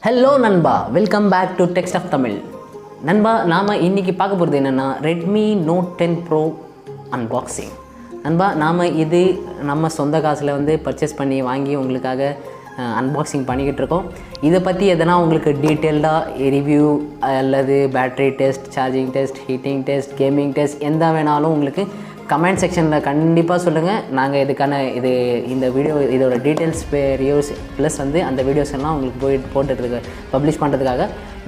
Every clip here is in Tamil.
ஹலோ நண்பா, welcome back to text of Tamil. நண்பா, நாம் இன்றைக்கி பார்க்க போகிறது என்னென்னா ரெட்மி நோட் 10 ப்ரோ அன்பாக்சிங். நண்பா, நாம் இது நம்ம சொந்த காசில் வந்து பர்ச்சேஸ் பண்ணி வாங்கி உங்களுக்காக அன்பாக்சிங் பண்ணிக்கிட்டு இருக்கோம். இதை பற்றி எதனா உங்களுக்கு டீட்டெயில்டாக ரிவ்யூ அல்லது battery test, charging test, heating test, gaming test எந்த வேணாலும் உங்களுக்கு கமெண்ட் செக்ஷனில் கண்டிப்பாக சொல்லுங்கள். நாங்கள் இதுக்கான இந்த வீடியோ இதோட டீட்டெயில்ஸ் ரிவ்யூஸ் ப்ளஸ் வந்து அந்த வீடியோஸ் எல்லாம் உங்களுக்கு போட்டுருக்கு பப்ளிஷ் பண்ணுறதுக்காக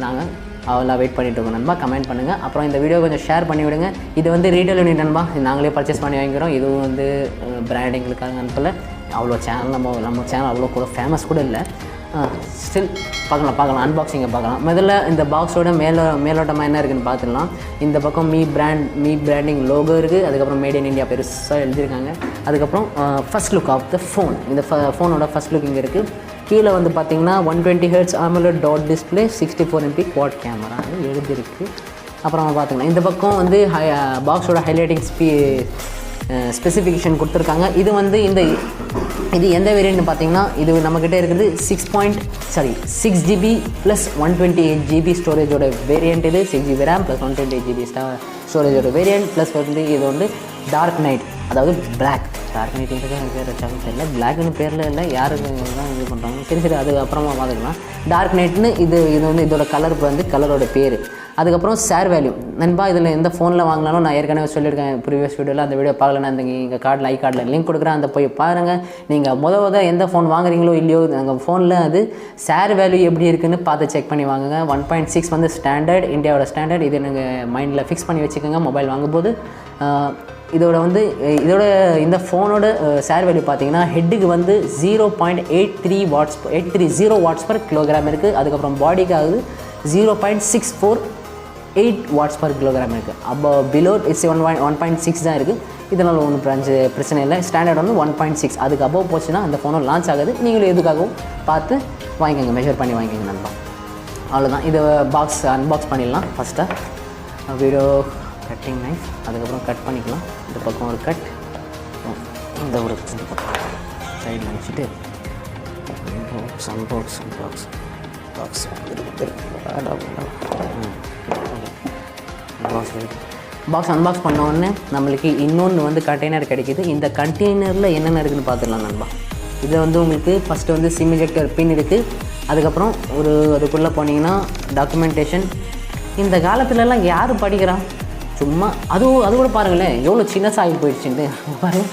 நாங்கள் அவெல்லாம் வெயிட் பண்ணிகிட்டு இருக்கோம். நண்பா, கமெண்ட் பண்ணுங்கள். அப்புறம் இந்த வீடியோ கொஞ்சம் ஷேர் பண்ணி விடுங்க. இது வந்து ரீட்டைல் யூனிட் நண்பா, நாங்களே பர்ச்சேஸ் பண்ணி வாங்கிக்கிறோம். இதுவும் வந்து பிராண்டிங்களுக்காக அனுப்பல. அவ்வளோ சேனல் நம்ம சேனல் அவ்வளோ கூட ஃபேமஸ் கூட இல்லை. ஸ்டில் பார்க்கலாம் அன்பாக்சிங்கை பார்க்கலாம். முதல்ல இந்த பாக்ஸோட மேலோட்டமாக என்ன இருக்குதுன்னு பார்த்துடலாம். இந்த பக்கம் மீ பிராண்டிங் லோகோ இருக்குது. அதுக்கப்புறம் மேட் இன் இந்தியா பெருசாக எழுதியிருக்காங்க. அதுக்கப்புறம் first look of the phone. இந்த ஃபோனோட ஃபஸ்ட் லுக் இங்கே இருக்குது. கீழே வந்து பார்த்தீங்கன்னா 120 Hz AMOLED dot display, 64 MP quad camera எழுதிருக்கு. அப்புறம் பார்த்திங்கன்னா இந்த பக்கம் வந்து பாக்ஸோட ஹைலைட்டிங் ஸ்பெசிஃபிகேஷன் கொடுத்துருக்காங்க. இது வந்து இது எந்த வேரியன்ட்னு பார்த்தீங்கன்னா இது நம்மக்கிட்ட இருக்குது 6 GB ப்ளஸ் 128 GB ஸ்டோரேஜோட வேரியண்ட். இது 6 GB RAM ப்ளஸ் 128 GB ஸ்டோரேஜோட வேரியண்ட். ப்ளஸ் வந்து இது வந்து டார்க் நைட், அதாவது பிளாக். டார்க் நைட்டுங்கிறது எனக்கு பேர் வச்சாலும் தெரியல, பிளாக்னு பேரில் இல்லை, யாருக்கு தான் இது பண்ணுறாங்க. சரி அது அப்புறமா பார்த்துக்கலாம். டார்க் நைட்னு இது வந்து இதோட கலர் வந்து கலரோட பேர். அதுக்கப்புறம் ஷேர் வேல்யூ. நண்பா, இதில் எந்த ஃபோனில் வாங்கினாலும் நான் ஏற்கனவே சொல்லியிருக்கேன் ப்ரீவியஸ் வீடியோவில். அந்த வீடியோ பார்க்கலன்னா அந்த இங்கே கார்டில் கார்டில் லிங்க் கொடுக்குறேன், அந்த போய் பாருங்கள். நீங்கள் முத எந்த ஃபோன் வாங்குறீங்களோ இல்லையோ எங்கள் ஃபோனில் அது ஷேர் வேல்யூ எப்படி இருக்குதுன்னு பார்த்து செக் பண்ணி வாங்குங்க. 1.6 வந்து ஸ்டாண்டர்ட், இந்தியாவோட ஸ்டாண்டர்ட். இது நீங்கள் மைண்டில் ஃபிக்ஸ் பண்ணி வச்சுக்கோங்க மொபைல் வாங்கும்போது. இதோட இந்த ஃபோனோட ஷேர் வேல்யூ பார்த்தீங்கன்னா ஹெட்டுக்கு வந்து 0.83 வாட்ஸ் பர் கிலோகிராம் இருக்குது. அதுக்கப்புறம் பாடிக்கு ஆகுது 0.648 வாட்ஸ் பர் கிலோகிராம் இருக்குது. அப்போ பிலோ 1.6 தான் இருக்குது. இதனால் ஒன்றும் பிரச்சனை இல்லை. ஸ்டாண்டர்ட் வந்து 1.6. அதுக்கு அபோவ் போச்சுன்னா அந்த ஃபோனும் லான்ச் ஆகுது. நீங்களும் எதுக்காகவும் பார்த்து வாங்கிக்கோங்க, மெஷர் பண்ணி வாங்கிக்கோங்க நண்பா. அவ்வளோதான். இதை அன்பாக்ஸ் பண்ணிடலாம். ஃபஸ்ட்டாக வீடியோ கட்டிங் நைஃப், அதுக்கப்புறம் கட் பண்ணிக்கலாம். இந்த பக்கம் ஒரு கட், இந்த ஒரு சைடில் வச்சுட்டு பாக்ஸ் அன்பாக்ஸ் பண்ண உடனே நம்மளுக்கு இன்னொன்று வந்து கண்டெய்னர் கிடைக்கிது. இந்த கண்டெய்னரில் என்னென்ன இருக்குதுன்னு பார்த்துடலாம் நண்பா. இதில் வந்து உங்களுக்கு ஃபஸ்ட்டு வந்து சிம் இஜெக்டர் பின் இருக்குது. அதுக்கப்புறம் அதுக்குள்ளே போனீங்கன்னா டாக்குமெண்டேஷன். இந்த காலத்துலலாம் யார் படிக்கிறான்? சும்மா அது கூட பாருங்களேன் எவ்வளோ சின்னஸாக ஆகி போயிடுச்சுட்டு பாருங்கள்.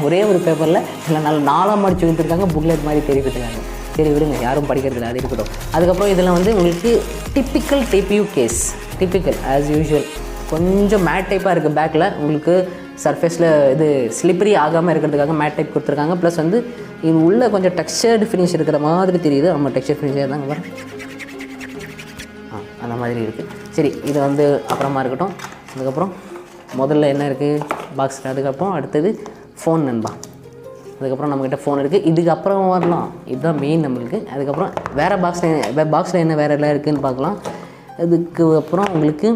ஒரே ஒரு பேப்பரில் இல்லை நாளாக மடிச்சு கொடுத்துருக்காங்க, புக்லெட் மாதிரி தெரிவித்துருக்காங்க. சரி விடுங்க, யாரும் படிக்கிறதில்ல, அது இருக்கட்டும். அதுக்கப்புறம் இதில் வந்து உங்களுக்கு typical TPU case, typical as usual. கொஞ்சம் மேட் டைப்பாக இருக்குது. பேக்கில் உங்களுக்கு சர்ஃபேஸில் இது ஸ்லிப்பரி ஆகாமல் இருக்கிறதுக்காக மேட் டைப் கொடுத்துருக்காங்க. ப்ளஸ் வந்து இது உள்ளே கொஞ்சம் டெக்ஸ்சர்டு ஃபினிஷ் இருக்கிற மாதிரி தெரியுது. நம்ம டெக்ஸ்சர் ஃபினிஷாக தாங்க வர அந்த மாதிரி இருக்குது. சரி, இது வந்து அப்புறமா இருக்கட்டும். அதுக்கப்புறம் முதல்ல என்ன இருக்குது பாக்ஸில். அதுக்கப்புறம் அடுத்தது ஃபோன் நண்பா. அதுக்கப்புறம் நம்மக்கிட்ட ஃபோன் இருக்குது. இதுக்கப்புறம் வரலாம், இதுதான் மெயின் நம்மளுக்கு. அதுக்கப்புறம் வேறு பாக்ஸில் என்ன வேறு எல்லாம் இருக்குதுன்னு பார்க்கலாம். அதுக்கு அப்புறம் உங்களுக்கு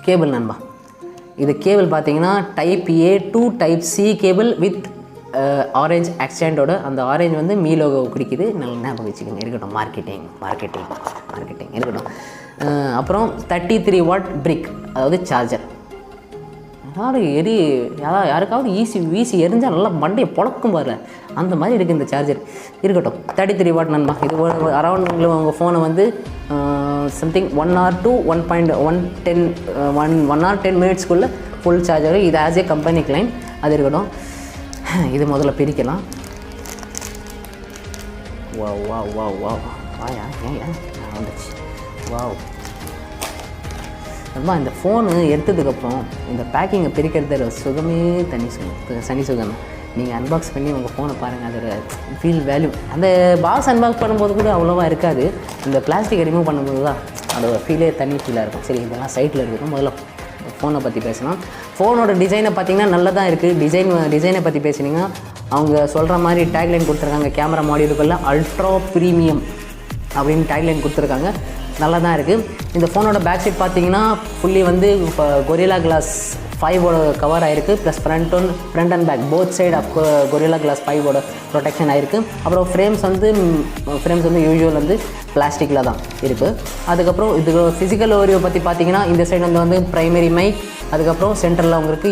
கேபிள் நண்பா. இது கேபிள் பார்த்தீங்கன்னா type A to type C cable with orange ஆக்சென்டோட. அந்த ஆரேஞ்ச் வந்து மீ லோகோ குறிக்குது, நல்லா ஞாபகம் வச்சுக்கோங்க. இருக்கட்டும், மார்க்கெட்டிங் இருக்கட்டும். அப்புறம் 33 வாட் பிரிக், அதாவது சார்ஜர். யாருக்காவது வீசி எரிஞ்சால் நல்லா மண்டையை பொழக்கும் பாரு, அந்த மாதிரி இருக்குது இந்த சார்ஜர். இருக்கட்டும், 33 வாட் நண்பா. இது அரௌண்ட் உங்கள் ஃபோனை வந்து சம்திங் 1 hour to 1 hour 10 minutesக்குள்ளே ஃபுல் சார்ஜர். இது ஆஸ் ஏ கம்பெனி கிளைம். அது இருக்கட்டும். இது முதல்ல பிரிக்கலாம். வாயா ஏன் வந்துச்சு. ரொம்ப இந்த ஃபோனு எடுத்ததுக்கப்புறம் இந்த பேக்கிங்கை பிரிக்கிறது சுகமே தனி சுகம். நீங்கள் அன்பாக்ஸ் பண்ணி உங்கள் ஃபோனை பாருங்கள், அதோட ஃபீல் வேல்யூ. அந்த பாக்ஸ் அன்பாக்ஸ் பண்ணும்போது கூட அவ்வளோவா இருக்காது. இந்த பிளாஸ்டிக்கை ரிமூவ் பண்ணும்போது தான் அதோட ஃபீலே தனி ஃபீலாக இருக்கும். சரி, இதெல்லாம் சைட்டில் இருக்கட்டும். முதல்ல ஃபோனை பற்றி பேசலாம். ஃபோனோட டிசைனை பார்த்திங்கன்னா நல்லா தான் இருக்குது. டிசைனை பற்றி பேசினீங்கன்னா அவங்க சொல்கிற மாதிரி டேக்லைன் கொடுத்துருக்காங்க. கேமரா மாடியூலுக்குள்ள அல்ட்ரா ப்ரீமியம் அப்படின்னு டேக்லைன் கொடுத்துருக்காங்க. நல்லா தான் இருக்குது. இந்த ஃபோனோட பேக் சைட் பார்த்தீங்கன்னா ஃபுல்லி வந்து இப்போ Gorilla Glass 5ஓட கவர் ஆகிருக்கு. Plus front and back both side Gorilla Glass 5ஓட ப்ரொடெக்ஷன் ஆகிருக்கு. அப்புறம் ஃப்ரேம்ஸ் வந்து யூஸ்வல் வந்து பிளாஸ்டிக்கில் தான் இருக்குது. அதுக்கப்புறம் இது ஃபிசிக்கல் ஓரியோ பற்றி பார்த்தீங்கன்னா இந்த சைடு வந்து ப்ரைமரி மைக், அதுக்கப்புறம் சென்டரில் உங்களுக்கு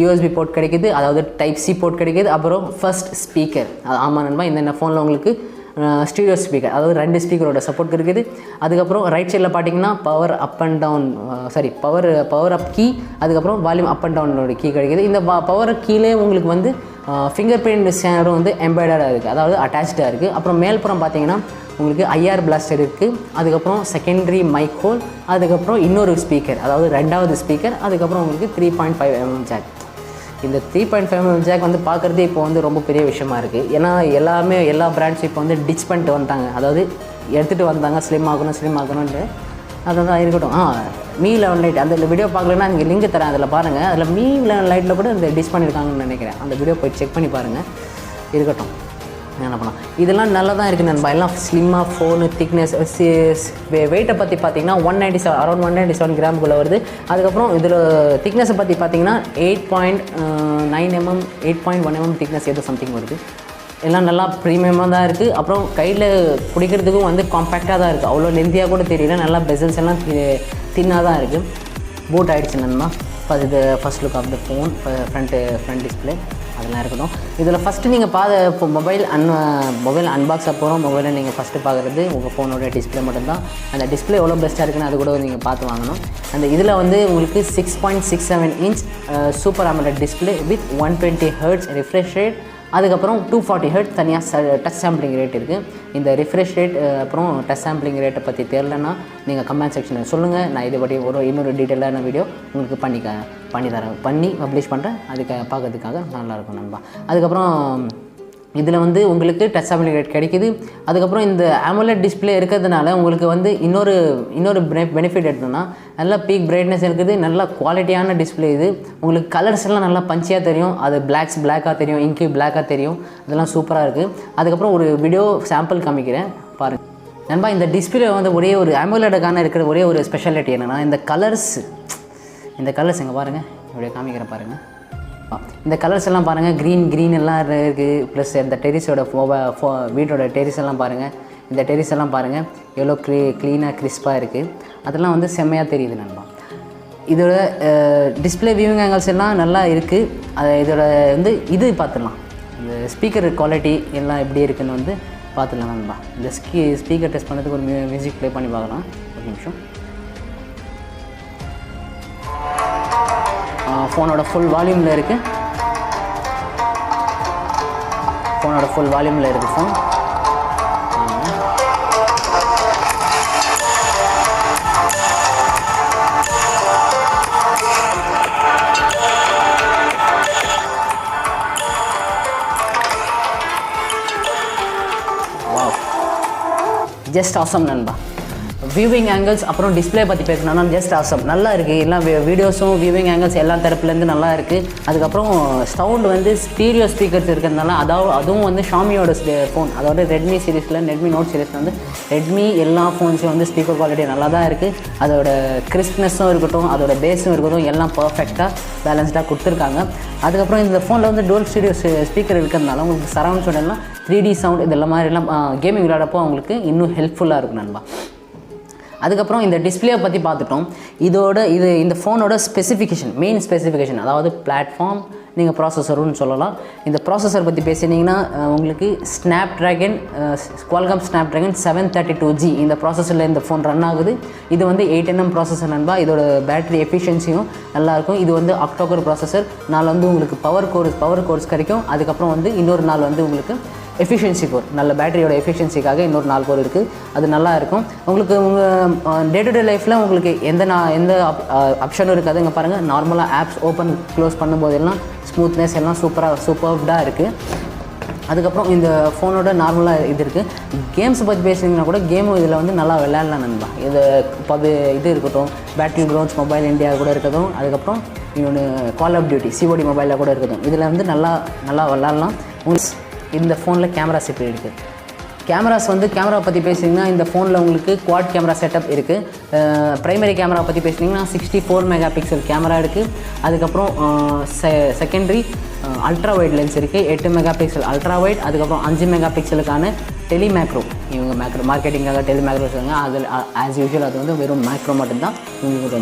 யூஎஸ்பி போர்ட் கிடைக்கிது, அதாவது டைப் சி போர்ட் கிடைக்கிது. அப்புறம் ஃபர்ஸ்ட் ஸ்பீக்கர், ஆமாம் நண்பா, இந்த ஃபோனில் உங்களுக்கு ஸ்டீரியோ ஸ்பீக்கர், அதாவது 2 ஸ்பீக்கரோட சப்போர்ட் இருக்குது. அதுக்கப்புறம் ரைட் சைடில் பார்த்தீங்கன்னா பவர் அப் கீ, அதுக்கப்புறம் வால்யூம் அப் அண்ட் டவுனோட கீ கிடைக்கிது. இந்த பவர் கீழே உங்களுக்கு வந்து ஃபிங்கர் பிரிண்ட் ஸ்கேனரும் வந்து எம்பெடடாக இருக்குது, அதாவது அட்டாச்சாக இருக்குது. அப்புறம் மேல்புறம் பார்த்தீங்கன்னா உங்களுக்கு IR பிளாஸ்டர் இருக்குது. அதுக்கப்புறம் செகண்டரி மைக் ஹோல், அதுக்கப்புறம் இன்னொரு ஸ்பீக்கர், அதாவது 2வது ஸ்பீக்கர். அதுக்கப்புறம் உங்களுக்கு 3.5mm ஜாக். இந்த 3.5mm ஜாக் வந்து பார்க்குறதே இப்போ வந்து ரொம்ப பெரிய விஷயமா இருக்குது. ஏன்னா எல்லா பிராண்ட்ஸும் இப்போ வந்து டிச் பண்ணிட்டு வந்துட்டாங்க, அதாவது எடுத்துகிட்டு வந்தாங்க ஸ்லிம் ஆகணும்னு. அதான் இருக்கட்டும். Mi 11 லைட் அந்த வீடியோ பார்க்கலன்னா நீங்கள் லிங்க் தரேன், அதில் பாருங்கள். அதில் Mi 11 லைட்டில் கூட இந்த டிச் பண்ணியிருக்காங்கன்னு நினைக்கிறேன். அந்த வீடியோ போய் செக் பண்ணி பாருங்கள். இருக்கட்டும், என்ன பண்ணலாம். இதெல்லாம் நல்லா தான் இருக்குது நண்பா. எல்லாம் ஸ்லிம்மாக ஃபோனு திக்னஸ் வெயிட்டை பற்றி பார்த்தீங்கன்னா 197 கிராமுக்குள்ளே வருது. அதுக்கப்புறம் இதில் திக்னஸை பற்றி பார்த்தீங்கன்னா 8.9mm 8.1mm திக்னஸ் ஏதோ சம்திங் வருது. எல்லாம் நல்லா ப்ரீமியமாக தான் இருக்குது. அப்புறம் கையில் பிடிக்கிறதுக்கும் வந்து காம்பேக்டாக தான் இருக்குது, அவ்வளோ லென்த்தியாக கூட தெரியல. நல்லா பெசல்ஸ் எல்லாம் தின்னாக தான் இருக்குது. பூட் ஆகிடுச்சு நண்பா. இது first look of the phone, front display அதெல்லாம் இருக்கட்டும். இதில் ஃபஸ்ட்டு நீங்கள் இப்போ மொபைல் அன்பாக்ஸ் போகிறோம். மொபைலை நீங்கள் ஃபஸ்ட்டு பார்க்குறது உங்கள் ஃபோனோட டிஸ்பிளே மட்டும்தான். அந்த டிஸ்பிளே எவ்வளோ பெஸ்ட்டாக இருக்குன்னு அது கூட நீங்கள் பார்த்து வாங்கணும். அந்த இதில் வந்து உங்களுக்கு 6.67 inch super AMOLED display with 120 Hz refresh rate, அதுக்கப்புறம் 240 Hz தனியாக டச் சாம்பிளிங் ரேட் இருக்குது. இந்த ரிஃப்ரெஷ் ரேட் அப்புறம் டச் சாம்பிளிங் ரேட்டை பற்றி தெரியலன்னா நீங்கள் கமெண்ட் செக்ஷனில் சொல்லுங்கள். நான் இதை பற்றி இன்னொரு டீட்டெயிலான வீடியோ உங்களுக்கு பண்ணி பப்ளிஷ் பண்ணுறேன். அதுக்கு பார்க்கறதுக்காக நல்லாயிருக்கும் நண்பா. அதுக்கப்புறம் இதில் வந்து உங்களுக்கு டச் சாம்பிளிங் ரேட் கிடைக்கிது. அதுக்கப்புறம் இந்த AMOLED டிஸ்பிளே இருக்கிறதுனால உங்களுக்கு வந்து இன்னொரு பெனிஃபிட் எடுத்தோம்னா நல்லா பீக் பிரைட்னஸ் இருக்குது, நல்ல குவாலிட்டியான டிஸ்பிளே. இது உங்களுக்கு கலர்ஸ் எல்லாம் நல்லா பஞ்சியாக தெரியும், அது பிளாக்காக தெரியும், இங்கு பிளாக்காக தெரியும், அதெல்லாம் சூப்பராக இருக்குது. அதுக்கப்புறம் ஒரு வீடியோ சாம்பிள் காமிக்கிறேன் பாருங்கள் நண்பா. இந்த டிஸ்பிளே வந்து ஒரு AMOLEDக்கான இருக்கிற ஒரு ஸ்பெஷாலிட்டி என்னென்னா இந்த கலர்ஸ் இங்கே பாருங்கள், இப்படியே காமிக்கிறேன் பாருங்கள். இந்த கலர்ஸ் எல்லாம் பாருங்கள், க்ரீன் எல்லாம் இருக்குது. ப்ளஸ் இந்த டெரிஸோட வீட்டோட டெரிஸ் எல்லாம் பாருங்கள், இந்த டெரிஸ் எல்லாம் பாருங்கள் எவ்வளோ க்ளீனாக கிறிஸ்பாக இருக்குது. அதெல்லாம் வந்து செம்மையாக தெரியுது நண்பா. இதோட டிஸ்பிளே வியூவிங் ஆங்கிள்ஸ் எல்லாம் நல்லா இருக்குது. இதோட வந்து இது பார்த்துடலாம், இந்த ஸ்பீக்கர் குவாலிட்டி எல்லாம் எப்படி இருக்குதுன்னு வந்து பார்த்துடலாம் நண்பா. இந்த ஸ்பீக்கர் டெஸ்ட் பண்ணுறதுக்கு ஒரு மியூசிக் ப்ளே பண்ணி பார்க்கலாம். ஒரு நிமிஷம். ஃபோனோட ஃபுல் வால்யூமில் இருக்குது. ஃபோன் வாவ், ஜஸ்ட் ஆசம் நண்பா. வியூவிங் ஆங்கிள்ஸ் அப்புறம் டிஸ்பிளே பற்றி பேசணும்னா ஜஸ்ட் ஆசம், நல்லா இருக்குது. எல்லாம் வீடியோஸும் வியூவிங் ஆங்கிள்ஸ் எல்லா தரப்புலேருந்து நல்லா இருக்குது. அதுக்கப்புறம் சவுண்ட் வந்து ஸ்டீரியோ ஸ்பீக்கர்ஸ் இருக்கிறதுனால அதுவும் வந்து ஷாமியோட ஃபோன், அதாவது ரெட்மி நோட் சீரிஸில் வந்து ரெட்மி எல்லா ஃபோன்ஸும் வந்து ஸ்பீக்கர் குவாலிட்டி நல்லா தான் இருக்குது. அதோட கிறிஸ்ப்னஸும் இருக்கட்டும், அதோட பேஸும் இருக்கட்டும், எல்லாம் பர்ஃபெக்டாக பேலன்ஸ்டாக கொடுத்துருக்காங்க. அதுக்கப்புறம் இந்த ஃபோனில் வந்து டோல் ஸ்டீரியோ ஸ்பீக்கர் இருக்கிறதுனால உங்களுக்கு சரவுண்ட் சவுண்ட் எல்லாம் 3D சவுண்ட் இதெல்லாம் மாதிரிலாம் கேமிங் விளையாடப்போ உங்களுக்கு இன்னும் ஹெல்ப்ஃபுல்லாக இருக்கும் நண்பா. அதுக்கப்புறம் இந்த டிஸ்பிளே பற்றி பார்த்துட்டோம். இந்த ஃபோனோட மெயின் ஸ்பெசிஃபிகேஷன், அதாவது பிளாட்ஃபார்ம், நீங்கள் ப்ராசஸர்னு சொல்லலாம். இந்த ப்ராசஸர் பற்றி பேசினீங்கன்னா உங்களுக்கு Qualcomm Snapdragon 732G இந்த ப்ராசஸரில் இந்த ஃபோன் ரன் ஆகுது. இது வந்து 8nm ப்ராசஸர் நண்பா. இதோட பேட்டரி எஃபிஷியன்சியும் நல்லாயிருக்கும். இது வந்து Octa கோர் ப்ராசஸர். நாள் வந்து உங்களுக்கு பவர் கோர்ஸ் கிடைக்கும். அதுக்கப்புறம் வந்து இன்னொரு நாள் வந்து உங்களுக்கு எஃபிஷியன்சி கோர், நல்ல பேட்டரியோட எஃபிஷியன்சிக்காக இன்னொரு 4 கோர் இருக்குது. அது நல்லாயிருக்கும். உங்களுக்கு உங்கள் டே டு டே லைஃப்பில் உங்களுக்கு எந்த ஆப்ஷனும் இருக்காது. இங்கே பாருங்கள், நார்மலாக ஆப்ஸ் ஓப்பன் க்ளோஸ் பண்ணும்போதெல்லாம் ஸ்மூத்னஸ் எல்லாம் சூப்பர்டாக இருக்குது. அதுக்கப்புறம் இந்த ஃபோனோட நார்மலாக இது இருக்குது. கேம்ஸ் பற்றி பேசுனீங்கன்னா கூட கேமும் இதில் வந்து நல்லா விளையாடலாம் நண்பா. இது இருக்கட்டும், பேட்டில் கிரவுண்ட்ஸ் மொபைல் இந்தியா கூட இருக்கட்டும். அதுக்கப்புறம் இன்னொன்று கால் ஆஃப் டியூட்டி COD மொபைலில் கூட இருக்கட்டும். இதில் வந்து நல்லா விளையாடலாம். இந்த ஃபோனில் கேமராஸ் எப்படி இருக்குது, கேமராஸ் வந்து கேமரா பற்றி பேசிங்கன்னா இந்த ஃபோனில் உங்களுக்கு குவாட் கேமரா செட்டப் இருக்குது. ப்ரைமரி கேமரா பற்றி பேசிங்கன்னா 64 மெகா பிக்சல் கேமரா இருக்குது. அதுக்கப்புறம் செகண்டரி அல்ட்ரா வைட் லென்ஸ் இருக்குது, 8 மெகா பிக்சல் அல்ட்ரா வைட். அதுக்கப்புறம் 5 மெகா பிக்சலுக்கான டெலிமேக்ரோ, இவங்க மார்க்கெட்டிங்காக டெலிமேக்ரோ சொல்லுவாங்க. அதில் ஆஸ் யூஷுவல் அது வந்து வெறும் மேக்ரோ மட்டும்தான். இவங்களுக்கு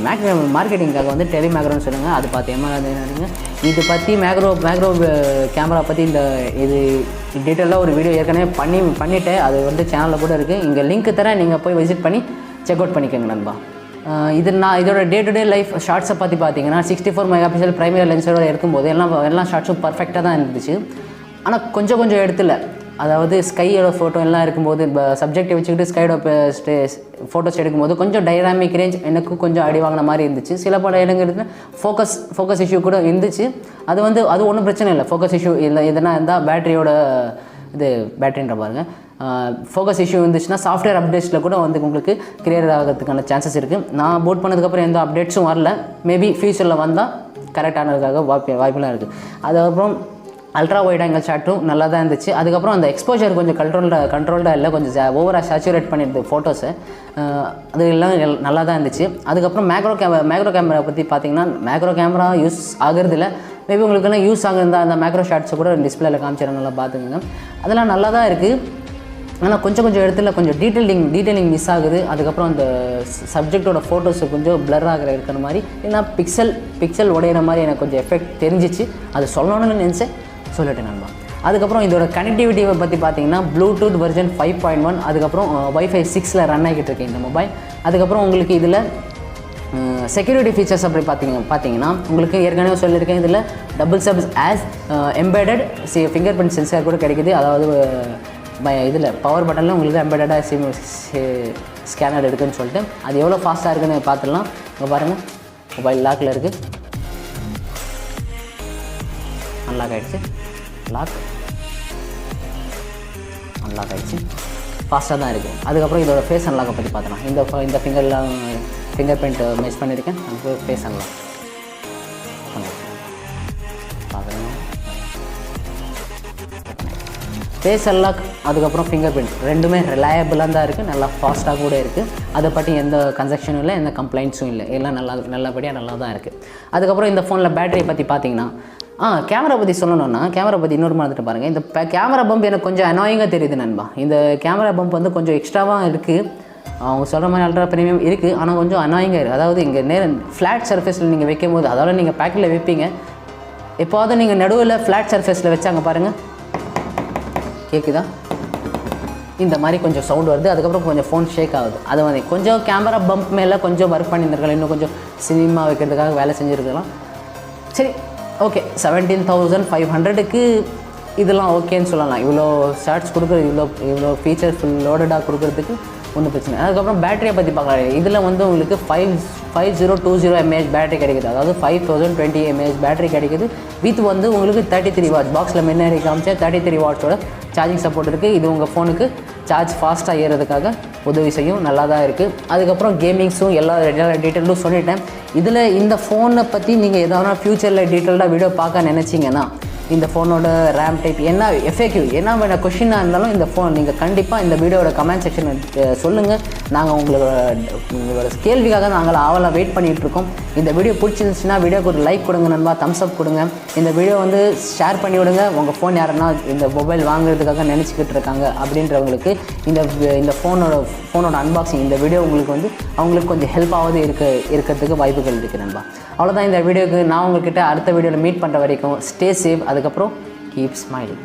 மார்க்கெட்டிங்காக வந்து டெலிமேக்ரோன்னு சொல்லுவாங்க. அது பார்த்தீங்கன்னா இது பற்றி மேக்ரோ கேமரா பற்றி இது டீட்டெயிலாக ஒரு வீடியோ ஏற்கனவே பண்ணிவிட்டேன். அது வந்து சேனலில் கூட இருக்குது. இங்கே லிங்க் தரேன், நீங்கள் போய் விசிட் பண்ணி செக் அவுட் பண்ணிக்கோங்க நண்பா. இதோட டே டு டே லைஃப் ஷார்ட்ஸை பற்றி பார்த்தீங்கன்னா 64 மெகா பிக்சல் ப்ரைமரி லென்ஸோட இருக்கும்போது எல்லா ஷார்ட்ஸும் பர்ஃபெக்டாக தான் இருந்துச்சு. ஆனால் கொஞ்சம் இடத்துல, அதாவது ஸ்கையோட ஃபோட்டோ எல்லாம் இருக்கும்போது சப்ஜெக்டை வச்சுக்கிட்டு ஸ்கையோட ஃபோட்டோஸ் எடுக்கும்போது கொஞ்சம் டைனாமிக் ரேஞ்ச் எனக்கு கொஞ்சம் அடி வாங்கின மாதிரி இருந்துச்சு. சில பல இடங்களுக்கு ஃபோக்கஸ் இஷ்யூ கூட இருந்துச்சு. அது ஒன்றும் பிரச்சனை இல்லை. ஃபோக்கஸ் இஷ்யூ இல்லை எதனா இருந்தால் பேட்டரின்ற பாருங்கள், ஃபோக்கஸ் இஷ்யூ இருந்துச்சுன்னா சாஃப்ட்வேர் அப்டேட்ஸில் கூட வந்து உங்களுக்கு கிளியர் ஆகிறதுக்கான சான்சஸ் இருக்குது. நான் போட் பண்ணதுக்கப்புறம் எந்த அப்டேட்ஸும் வரல. மேபி ஃபியூச்சரில் வந்தால் கரெக்டானதுக்காக வாய்ப்புலாம் இருக்குது. அதுக்கப்புறம் அல்ட்ரா வைட் ஆங்கிள் ஷாட்டும் நல்லா தான் இருந்துச்சு. அதுக்கப்புறம் அந்த எக்ஸ்போஜர் கொஞ்சம் கண்ட்ரோல்டாக இல்லை, கொஞ்சம் ஓவராக சேச்சுரேட் பண்ணிடுது ஃபோட்டோஸை. அது எல்லாம் நல்லா தான் இருந்துச்சு. அதுக்கப்புறம் மேக்ரோ கேமரா பற்றி பார்த்தீங்கன்னா மேக்ரோ கேமரா யூஸ் ஆகிறதில்ல. மேபி உங்களுக்கெல்லாம் யூஸ் ஆகிருந்தா அந்த மேக்ரோ ஷாட்ஸை கூட டிஸ்பிளேல காமிச்சிடறேன், நல்லா பார்த்துக்கோங்க. அதெல்லாம் நல்லா தான் இருக்குது. ஆனால் கொஞ்சம் இடத்துல கொஞ்சம் டீட்டெயிலிங் மிஸ் ஆகுது. அதுக்கப்புறம் அந்த சப்ஜெக்டோட ஃபோட்டோஸு கொஞ்சம் பிளர் இருக்கிற மாதிரி, ஏன்னா பிக்சல் உடையிற மாதிரி எனக்கு கொஞ்சம் எஃபெக்ட் தெரிஞ்சிச்சு. அது சொல்லணும்னு நினச்சேன், சொல்லிட்டேன் நண்பா. அதுக்கப்புறம் இதோட கனெக்டிவிட்டியை பற்றி பார்த்தீங்கன்னா ப்ளூடூத் வெர்ஷன் 5.1, அதுக்கப்புறம் Wi-Fi 6 ரன் ஆகிட்டு இருக்கு இந்த மொபைல். அதுக்கப்புறம் உங்களுக்கு இதில் செக்யூரிட்டி ஃபீச்சர்ஸ் அப்படி பார்த்தீங்கன்னா உங்களுக்கு ஏற்கனவே சொல்லியிருக்கேன், இதில் double subs as embedded finger print sensor கூட கிடைக்குது. அதாவது இதில் பவர் பட்டனில் உங்களுக்கு எம்பெடடாக ஸ்கேனர் இருக்குதுன்னு சொல்லிட்டு அது எவ்வளோ ஃபாஸ்ட்டாக இருக்குதுன்னு பார்த்துடலாம். இங்கே பாருங்கள், மொபைல் லாக்கில் இருக்குது, அன்லாக் ஆகிடுச்சு, அன்லாக் ஆகிடுச்சு, ஃபாஸ்ட்டாக தான் இருக்குது. அதுக்கப்புறம் இதோட ஃபேஸ் அன்லாக்கை பற்றி பார்த்தலாம். இந்த ஃபிங்கர் பிரிண்ட் மிஸ் பண்ணியிருக்கேன், அது ஃபேஸ் அன்லாக் பார்க்குறேன். ஃபேஸ் அன்லாக் அதுக்கப்புறம் ஃபிங்கர் பிரிண்ட் ரெண்டுமே ரிலையபிளாக தான் இருக்குது, நல்லா ஃபாஸ்ட்டாக கூட இருக்குது. அதை பற்றி எந்த கன்செக்ஷனும் இல்லை, எந்த கம்ப்ளைண்ட்ஸும் இல்லை, எல்லாம் நல்லபடியாக நல்லா தான் இருக்குது. அதுக்கப்புறம் இந்த ஃபோனில் பேட்டரியை பற்றி பார்த்தீங்கன்னா கேமரா பற்றி சொல்லணும்னா, கேமரா பற்றி இன்னொரு மாதிரி பாருங்கள். இந்த கேமரா பம்ப் எனக்கு கொஞ்சம் அனாயிங்காக தெரியுது நண்பா. இந்த கேமரா பம்ப் வந்து கொஞ்சம் எக்ஸ்ட்ராவாக இருக்குது. அவங்க சொல்கிற மாதிரி அல்ட்ரா ப்ரீமியம் இருக்குது, ஆனால் கொஞ்சம் அனாயிங்காக இருக்குது. அதாவது இங்கே ஃப்ளாட் சர்ஃபேஸில் நீங்கள் வைக்கும் போது, அதாவது நீங்கள் பேக்கில் வைப்பீங்க, எப்போது நீங்கள் நடுவில் ஃப்ளாட் சர்ஃபேஸில் வச்சாங்க பாருங்கள், கேட்குதா? இந்த மாதிரி கொஞ்சம் சவுண்ட் வருது. அதுக்கப்புறம் கொஞ்சம் ஃபோன் ஷேக் ஆகுது. அது வந்து கொஞ்சம் கேமரா பம்ப் மேலே கொஞ்சம் ஒர்க் பண்ணியிருந்திருக்கலாம், இன்னும் கொஞ்சம் சினிமா வைக்கிறதுக்காக வேலை செஞ்சுருக்கலாம். சரி, ஓகே, 17,500க்கு இதெல்லாம் ஓகேன்னு சொல்லலாம். இவ்வளோ ஷார்ட்ஸ் கொடுக்குறது, இவ்வளோ ஃபீச்சர்ஸ் ஃபுல் லோடடாக கொடுக்குறதுக்கு ஒன்றும் பிரச்சனை. அதுக்கப்புறம் பேட்டரியை பற்றி பார்க்கலாம். இதில் வந்து உங்களுக்கு 5020 mAh பேட்டரி கிடைக்குது, அதாவது 5020 mAh பேட்டரி கிடைக்குது. வித் வந்து உங்களுக்கு 33 வாட்ஸ் பாக்ஸில் முன்னாடி காமிச்சா 33 வாட்ஸோட சார்ஜிங் சப்போர்ட் இருக்குது. இது உங்கள் ஃபோனுக்கு சார்ஜ் ஃபாஸ்ட்டாக ஏறுறதுக்காக உதவி செய்யும், நல்லா தான் இருக்குது. அதுக்கப்புறம் கேமிங்ஸும் எல்லா டீட்டெயிலும் சொல்லிட்டேன். இதில் இந்த ஃபோனை பற்றி நீங்கள் எதாவது ஃப்யூச்சரில் டீட்டெயில்டாக வீடியோ பார்க்க நினச்சிங்கன்னா இந்த ஃபோனோட ரேம் டைப் என்ன, எஃப்ஏக்யூ என்ன வேணா கொஷினாக இருந்தாலும் இந்த ஃபோன் நீங்கள் கண்டிப்பாக இந்த வீடியோட கமெண்ட் செக்ஷன் சொல்லுங்கள். நாங்கள் உங்களோட கேள்விக்காக நாங்கள் ஆவலாக வெயிட் பண்ணிகிட்ருக்கோம். இந்த வீடியோ பிடிச்சிருந்துச்சுன்னா வீடியோக்கு ஒரு லைக் கொடுங்க நண்பா, தம்ஸ் அப் கொடுங்க. இந்த வீடியோ வந்து ஷேர் பண்ணி விடுங்க. உங்கள் ஃபோன் யாருன்னா இந்த மொபைல் வாங்குறதுக்காக நினச்சிக்கிட்டு இருக்காங்க அப்படின்றவங்களுக்கு இந்த ஃபோனோட அன்பாக்சிங் இந்த வீடியோ அவங்களுக்கு கொஞ்சம் ஹெல்ப்பாவது இருக்கிறதுக்கு வாய்ப்புகள் இருக்குது நண்பா. அவ்வளோதான் இந்த வீடியோக்கு. நான் உங்கள்கிட்ட அடுத்த வீடியோவில் மீட் பண்ணுற வரைக்கும் ஸ்டே சேஃப். அதுக்கப்புறம் கீப் ஸ்மைலிங்.